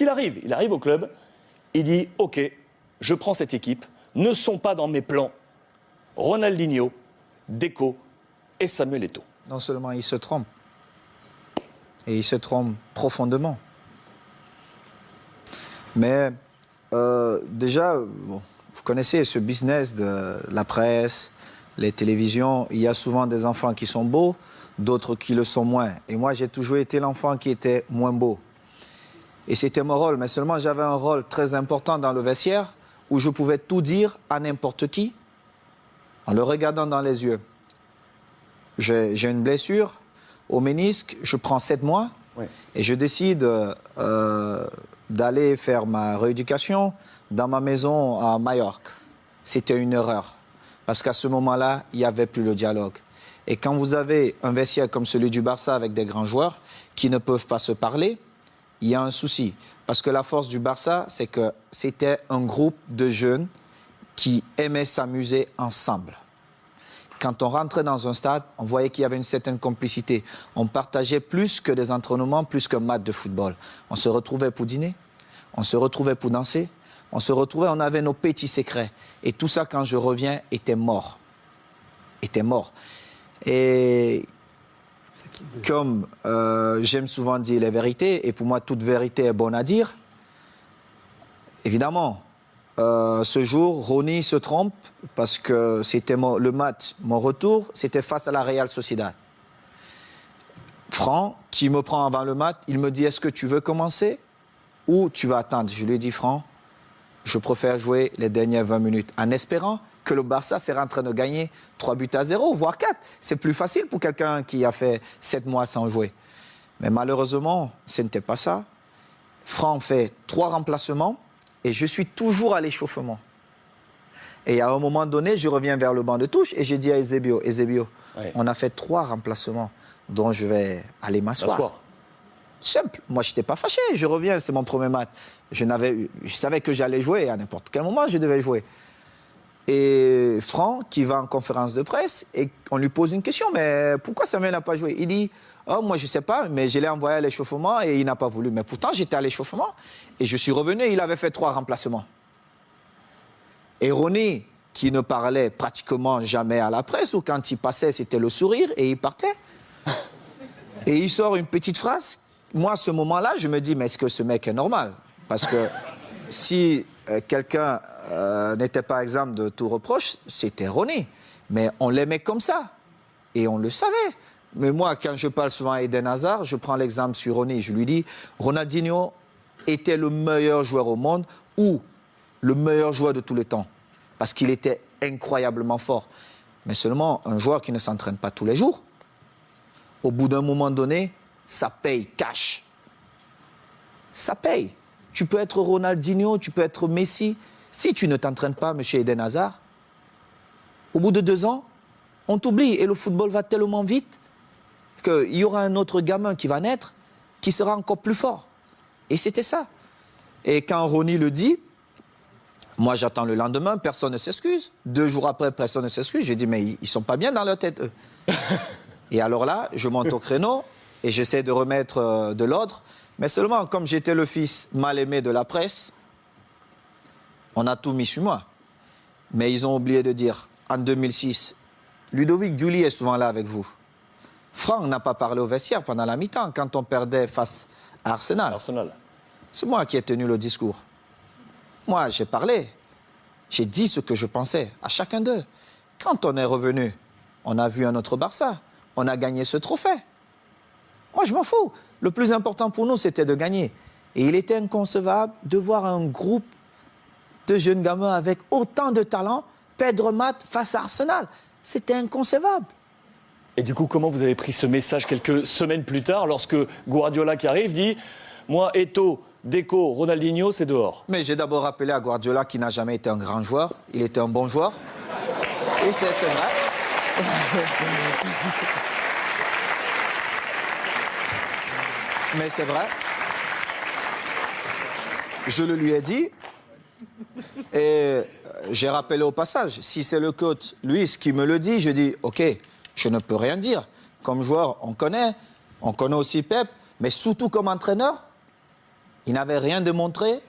Il arrive au club, il dit « Ok, je prends cette équipe, ne sont pas dans mes plans Ronaldinho, Deco et Samuel Eto'o. » Non seulement il se trompe, et il se trompe profondément. Mais déjà, bon, vous connaissez ce business de la presse, les télévisions. Il y a souvent des enfants qui sont beaux, d'autres qui le sont moins. Et moi, j'ai toujours été l'enfant qui était moins beau. Et c'était mon rôle. Mais seulement, j'avais un rôle très important dans le vestiaire où je pouvais tout dire à n'importe qui en le regardant dans les yeux. J'ai une blessure au ménisque, je prends 7 mois. Oui. Et je décide d'aller faire ma rééducation dans ma maison à Majorque. C'était une erreur. Parce qu'à ce moment-là, il n'y avait plus le dialogue. Et quand vous avez un vestiaire comme celui du Barça avec des grands joueurs qui ne peuvent pas se parler, il y a un souci. Parce que la force du Barça, c'est que c'était un groupe de jeunes qui aimaient s'amuser ensemble. Quand on rentrait dans un stade, on voyait qu'il y avait une certaine complicité. On partageait plus que des entraînements, plus qu'un match de football. On se retrouvait pour dîner, on se retrouvait pour danser, on avait nos petits secrets. Et tout ça, quand je reviens, était mort. Était mort. Et comme j'aime souvent dire les vérités, et pour moi, toute vérité est bonne à dire, évidemment, ce jour, Ronny se trompe parce que c'était le match, mon retour, c'était face à la Real Sociedad. Franck, qui me prend avant le match, il me dit « Est-ce que tu veux commencer ou tu vas attendre ?» Je lui ai dit « Franck, je préfère jouer les dernières 20 minutes en espérant que le Barça sera en train de gagner 3-0, voire 4. C'est plus facile pour quelqu'un qui a fait 7 mois sans jouer. » Mais malheureusement, ce n'était pas ça. Franck fait 3 remplacements. Et je suis toujours à l'échauffement. Et à un moment donné, je reviens vers le banc de touche et j'ai dit à Eusebio, oui, on a fait 3 remplacements dont je vais aller m'asseoir. Simple. Moi, je n'étais pas fâché. Je reviens, c'est mon premier match. Je savais que j'allais jouer à n'importe quel moment, je devais jouer. Et Franck, qui va en conférence de presse, et on lui pose une question, mais pourquoi Samuel n'a pas joué? Il dit, oh, moi je ne sais pas, mais je l'ai envoyé à l'échauffement et il n'a pas voulu. Mais pourtant, j'étais à l'échauffement et je suis revenu et il avait fait 3 remplacements. Et Ronny, qui ne parlait pratiquement jamais à la presse, ou quand il passait, c'était le sourire et il partait. Et il sort une petite phrase. Moi, à ce moment-là, je me dis, mais est-ce que ce mec est normal? Parce que si quelqu'un n'était pas exempt de tout reproche, c'était Ronny. Mais on l'aimait comme ça. Et on le savait. Mais moi, quand je parle souvent à Eden Hazard, je prends l'exemple sur Ronny. Je lui dis, Ronaldinho était le meilleur joueur au monde ou le meilleur joueur de tous les temps. Parce qu'il était incroyablement fort. Mais seulement un joueur qui ne s'entraîne pas tous les jours, au bout d'un moment donné, ça paye cash. Ça paye. Tu peux être Ronaldinho, tu peux être Messi. Si tu ne t'entraînes pas, M. Eden Hazard, au bout de 2 ans, on t'oublie. Et le football va tellement vite qu'il y aura un autre gamin qui va naître qui sera encore plus fort. Et c'était ça. Et quand Ronny le dit, moi j'attends le lendemain, personne ne s'excuse. 2 jours après, personne ne s'excuse. Je dis, mais ils ne sont pas bien dans leur tête, eux. Et alors là, je monte au créneau et j'essaie de remettre de l'ordre. Mais seulement, comme j'étais le fils mal aimé de la presse, on a tout mis sur moi. Mais ils ont oublié de dire, en 2006, Ludovic Giuli est souvent là avec vous. Franck n'a pas parlé au vestiaire pendant la mi-temps, quand on perdait face à Arsenal. C'est moi qui ai tenu le discours. Moi, j'ai parlé. J'ai dit ce que je pensais à chacun d'eux. Quand on est revenu, on a vu un autre Barça. On a gagné ce trophée. Moi, je m'en fous. Le plus important pour nous, c'était de gagner. Et il était inconcevable de voir un groupe de jeunes gamins avec autant de talent perdre match face à Arsenal. C'était inconcevable. Et du coup, comment vous avez pris ce message quelques semaines plus tard, lorsque Guardiola qui arrive dit « Moi, Eto'o, Deco, Ronaldinho, c'est dehors ». Mais j'ai d'abord rappelé à Guardiola qu'il n'a jamais été un grand joueur. Il était un bon joueur. Et c'est vrai. Mais c'est vrai. Je le lui ai dit. Et j'ai rappelé au passage, si c'est le coach Luis qui me le dit, je dis, OK, je ne peux rien dire. Comme joueur, on connaît aussi Pep, mais surtout comme entraîneur, Il n'avait rien démontré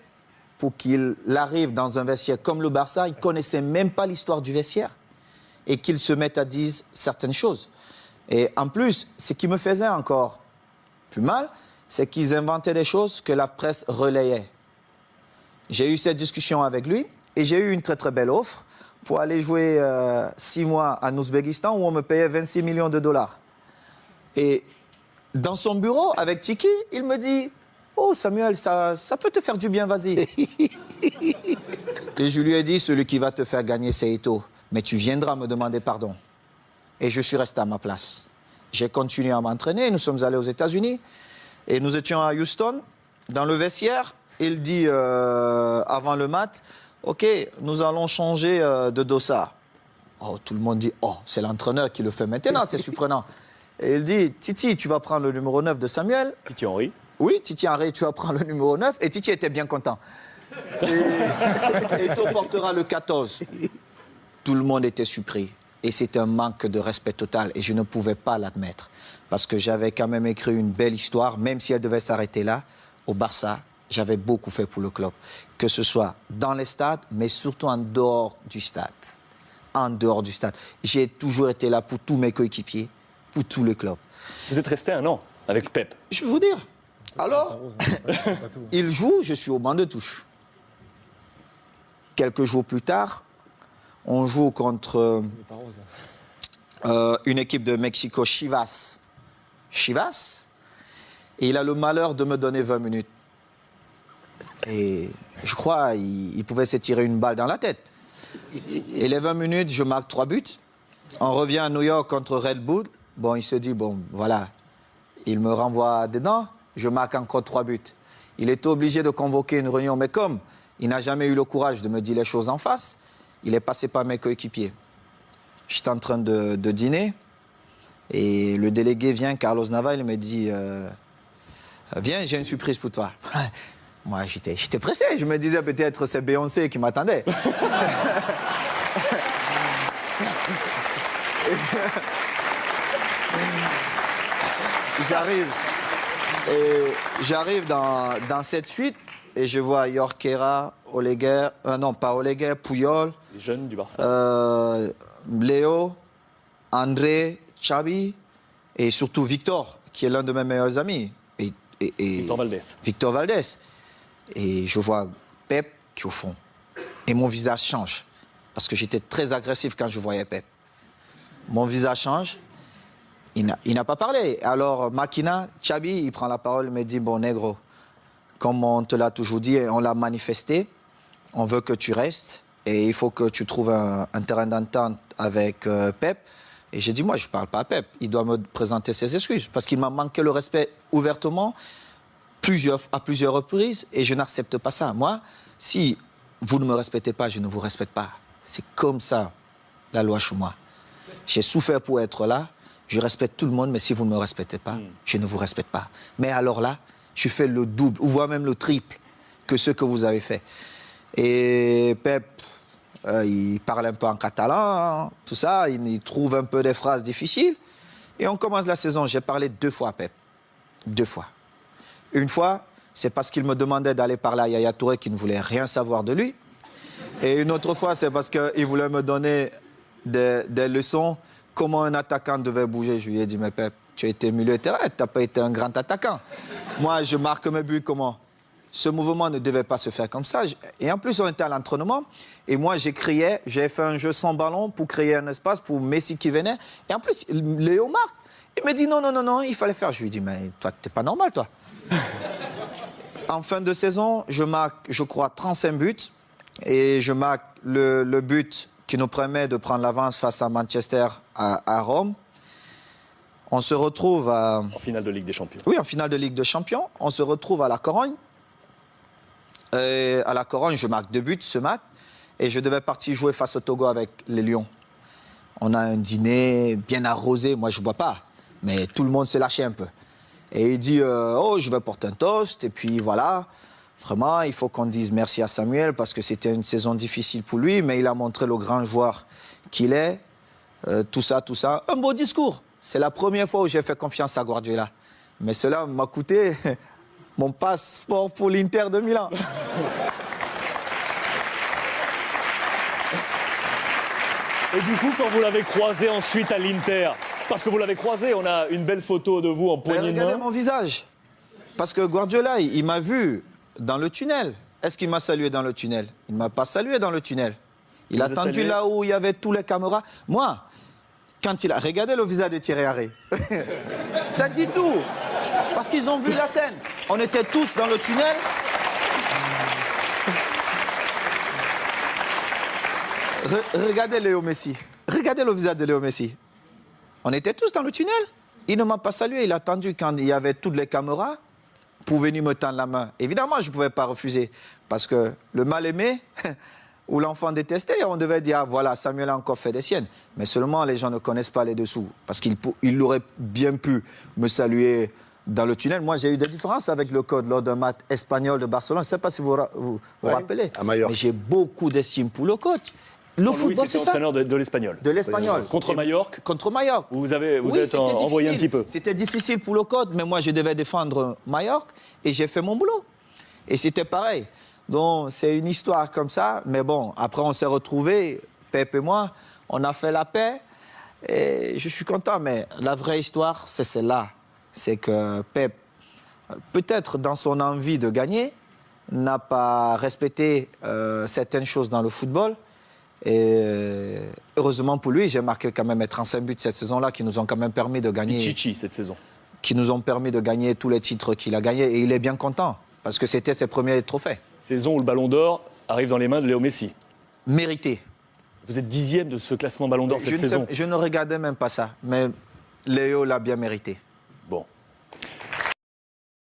pour qu'il arrive dans un vestiaire comme le Barça. Il ne connaissait même pas l'histoire du vestiaire et qu'il se mette à dire certaines choses. Et en plus, ce qui me faisait encore plus mal, c'est qu'ils inventaient des choses que la presse relayait. J'ai eu cette discussion avec lui et j'ai eu une très très belle offre pour aller jouer 6 mois en Ouzbékistan où on me payait 26 millions de dollars. Et dans son bureau, avec Tiki, il me dit « Oh Samuel, ça peut te faire du bien, vas-y. » Et je lui ai dit « Celui qui va te faire gagner, c'est Eto'o. Mais tu viendras me demander pardon. » Et je suis resté à ma place. J'ai continué à m'entraîner, nous sommes allés aux États-Unis et nous étions à Houston, dans le vestiaire. Il dit avant le match, « Ok, nous allons changer de dossard. » Oh, tout le monde dit, « Oh, c'est l'entraîneur qui le fait maintenant, c'est surprenant. » Et il dit, « Titi, tu vas prendre le numéro 9 de Samuel. » Titi Henry. Oui, Titi Henry, tu vas prendre le numéro 9. Et Titi était bien content. Et Eto'o portera le 14. Tout le monde était surpris. Et c'était un manque de respect total. Et je ne pouvais pas l'admettre. Parce que j'avais quand même écrit une belle histoire, même si elle devait s'arrêter là, au Barça. J'avais beaucoup fait pour le club. Que ce soit dans les stades, mais surtout en dehors du stade. En dehors du stade. J'ai toujours été là pour tous mes coéquipiers, pour tous les clubs. Vous êtes resté 1 an avec Pep. Je vais vous dire. Alors, il joue, je suis au banc de touche. Quelques jours plus tard, on joue contre une équipe de Mexico, Chivas. Chivas. Et il a le malheur de me donner 20 minutes. Et je crois qu'il pouvait se tirer une balle dans la tête. Et les 20 minutes, je marque 3 buts. On revient à New York contre Red Bull. Bon, il se dit, bon, voilà, il me renvoie dedans, je marque encore 3 buts. Il était obligé de convoquer une réunion, mais comme il n'a jamais eu le courage de me dire les choses en face, il est passé par mes coéquipiers. J'étais en train de dîner et le délégué vient, Carlos Nava, il me dit, viens, j'ai une surprise pour toi. Moi, j'étais pressé. Je me disais peut-être c'est Beyoncé qui m'attendait. J'arrive dans cette suite et je vois Jorquera, Oleguer, non pas Oleguer, Puyol, Les jeunes du Barça. Léo, André, Xavi et surtout Victor, qui est l'un de mes meilleurs amis. Et Victor Valdés. Victor Valdés. Et je vois Pep qui est au fond. Et mon visage change. Parce que j'étais très agressif quand je voyais Pep. Mon visage change. Il n'a pas parlé. Alors, Makina, Xabi, il prend la parole, il me dit, bon, négro, comme on te l'a toujours dit, on l'a manifesté, on veut que tu restes et il faut que tu trouves un terrain d'entente avec Pep. Et j'ai dit, moi, je ne parle pas à Pep. Il doit me présenter ses excuses parce qu'il m'a manqué le respect ouvertement à plusieurs reprises et je n'accepte pas ça. Moi, si vous ne me respectez pas, je ne vous respecte pas. C'est comme ça, la loi chez moi. J'ai souffert pour être là. Je respecte tout le monde, mais si vous ne me respectez pas, je ne vous respecte pas. Mais alors là, je fais le double, ou voire même le triple que ce que vous avez fait. Et Pep, il parle un peu en catalan, hein, tout ça, il trouve un peu des phrases difficiles. Et on commence la saison, j'ai parlé 2 fois à Pep. 2 fois. Une fois, c'est parce qu'il me demandait d'aller parler à Yaya Touré qui ne voulait rien savoir de lui. Et une autre fois, c'est parce qu'il voulait me donner des leçons, comment un attaquant devait bouger. Je lui ai dit, mais Pep, tu as été milieu de terrain, tu n'as pas été un grand attaquant. Moi, je marque mes buts comment? Ce mouvement ne devait pas se faire comme ça. Et en plus, on était à l'entraînement. Et moi, j'ai fait un jeu sans ballon pour créer un espace pour Messi qui venait. Et en plus, Léo marque. Il me dit, non, il fallait faire. Je lui ai dit, mais toi, t'es pas normal, toi. En fin de saison, je marque, je crois, 35 buts. Et je marque le but qui nous permet de prendre l'avance face à Manchester à Rome. On se retrouve en finale de Ligue des Champions. Oui, en finale de Ligue des Champions. On se retrouve à la Corogne. Et à la Corogne, je marque 2 buts ce match. Et je devais partir jouer face au Togo avec les Lions. On a un dîner bien arrosé. Moi, je ne bois pas. Mais tout le monde s'est lâché un peu. Et il dit, oh, je vais porter un toast. Et puis voilà. Vraiment, il faut qu'on dise merci à Samuel parce que c'était une saison difficile pour lui. Mais il a montré le grand joueur qu'il est. Tout ça. Un beau discours. C'est la première fois où j'ai fait confiance à Guardiola. Mais cela m'a coûté mon passeport pour l'Inter de Milan. Et du coup, quand vous l'avez croisé ensuite à l'Inter, parce que vous l'avez croisé, on a une belle photo de vous en Mais poignée de regardez main. mon visage. Parce que Guardiola, il m'a vu dans le tunnel. Est-ce qu'il m'a salué dans le tunnel? Il ne m'a pas salué dans le tunnel. Il a vous a attendu salué là où il y avait tous les caméras. Moi, quand il a regardé le visage de Thierry Henry, ça dit tout. Parce qu'ils ont vu la scène. On était tous dans le tunnel. Regardez Léo Messi. Regardez le visage de Léo Messi. On était tous dans le tunnel. Il ne m'a pas salué. Il a attendu quand il y avait toutes les caméras pour venir me tendre la main. Évidemment, je ne pouvais pas refuser. Parce que le mal-aimé ou l'enfant détesté, on devait dire, ah, voilà, Samuel a encore fait des siennes. Mais seulement, les gens ne connaissent pas les dessous. Parce qu'il aurait bien pu me saluer dans le tunnel. Moi, j'ai eu des différences avec le code lors d'un match espagnol de Barcelone. Je ne sais pas si vous vous rappelez. à Majorque. Mais j'ai beaucoup d'estime pour le coach. Le Louis, football, c'est c'était ça. entraîneur de l'Espagnol. De l'Espagnol. Contre Majorque, Contre Majorque. vous Oui, êtes c'était envoyé un difficile. petit peu. C'était difficile pour le code, mais moi, je devais défendre Majorque et j'ai fait mon boulot. Et c'était pareil. Donc, c'est une histoire comme ça. Mais bon, après, on s'est retrouvés, Pep et moi, on a fait la paix. Et je suis content. Mais la vraie histoire, c'est celle-là. C'est que Pep, peut-être dans son envie de gagner, n'a pas respecté certaines choses dans le football. Et heureusement pour lui, j'ai marqué quand même 35 buts cette saison-là qui nous ont quand même permis de gagner. Pichichi cette saison. Qui nous ont permis de gagner tous les titres qu'il a gagnés. Et il est bien content parce que c'était ses premiers trophées. Saison où le Ballon d'Or arrive dans les mains de Léo Messi. Mérité. Vous êtes 10e de ce classement Ballon d'Or cette Je saison. ne regardais même pas ça. Mais Léo l'a bien mérité.